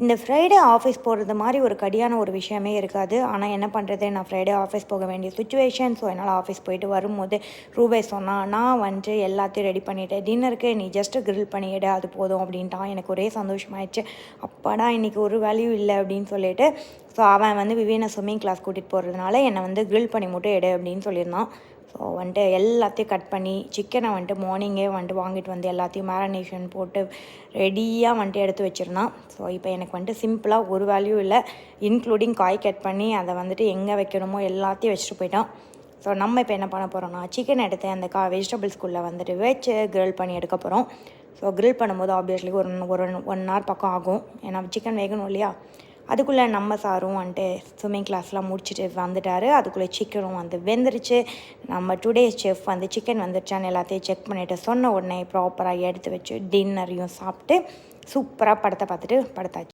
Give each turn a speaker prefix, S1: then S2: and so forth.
S1: இந்த Friday office போகிறது மாதிரி ஒரு கடியான ஒரு விஷயமே இருக்காது. ஆனால் என்ன பண்ணுறது, நான் ஃப்ரைடே ஆஃபீஸ் போக வேண்டிய சுச்சுவேஷன். ஸோ என்னால் ஆஃபீஸ் போயிட்டு வரும்போது ரூபேஷ் சொன்னால், நான் வந்துட்டு எல்லாத்தையும் ரெடி பண்ணிவிட்டேன், டின்னருக்கு நீ ஜஸ்ட்டு கிரில் பண்ணிவிடு அது போதும் அப்படின்ட்டான். எனக்கு ஒரே சந்தோஷமாயிடுச்சு. அப்பாடா இன்றைக்கி ஒரு வேல்யூ இல்லை அப்படின்னு சொல்லிட்டு. ஸோ அவன் வந்து விவியனை ஸ்விம்மிங் கிளாஸ் கூட்டிகிட்டு போகிறதுனால என்னை வந்து கிரில் பண்ணி மட்டும் எடு அப்படின்னு சொல்லியிருந்தான். ஸோ வந்துட்டு எல்லாத்தையும் கட் பண்ணி சிக்கனை வந்துட்டு மார்னிங்கே வந்துட்டு வாங்கிட்டு வந்து எல்லாத்தையும் மேரினேஷன் போட்டு ரெடியாக வந்துட்டு எடுத்து வச்சுருந்தான். ஸோ இப்போ எனக்கு வந்துட்டு சிம்பிளாக ஒரு வேல்யூ இல்லை, இன்க்ளூடிங் காய் கட் பண்ணி அதை வந்துட்டு எங்கே வைக்கணுமோ எல்லாத்தையும் வச்சுட்டு போயிட்டான். ஸோ நம்ம இப்போ என்ன பண்ண போகிறோம்னா, சிக்கன் எடுத்து அந்த வெஜிடபிள்ஸ்குள்ளே வந்துட்டு வச்சு கிரில் பண்ணி எடுக்க போகிறோம். ஸோ கிரில் பண்ணும்போது ஆப்வியஸ்லி ஒரு 1 hour பக்கம் ஆகும். ஏன்னா சிக்கன் வேகணும் இல்லையா. அதுக்குள்ளே நம்ம சாரும் வந்துட்டு ஸ்விம்மிங் கிளாஸ்லாம் முடிச்சுட்டு வந்துட்டார். அதுக்குள்ளே சிக்கனும் வந்து வெந்துருச்சு. நம்ம டுடே செஃப் வந்து சிக்கன் வந்துருச்சான்னு எல்லாத்தையும் செக் பண்ணிவிட்டு சொன்ன உடனே ப்ராப்பராக எடுத்து வச்சு டின்னரையும் சாப்பிட்டு சூப்பராக படத்தை பார்த்துட்டு படுத்தாச்சு.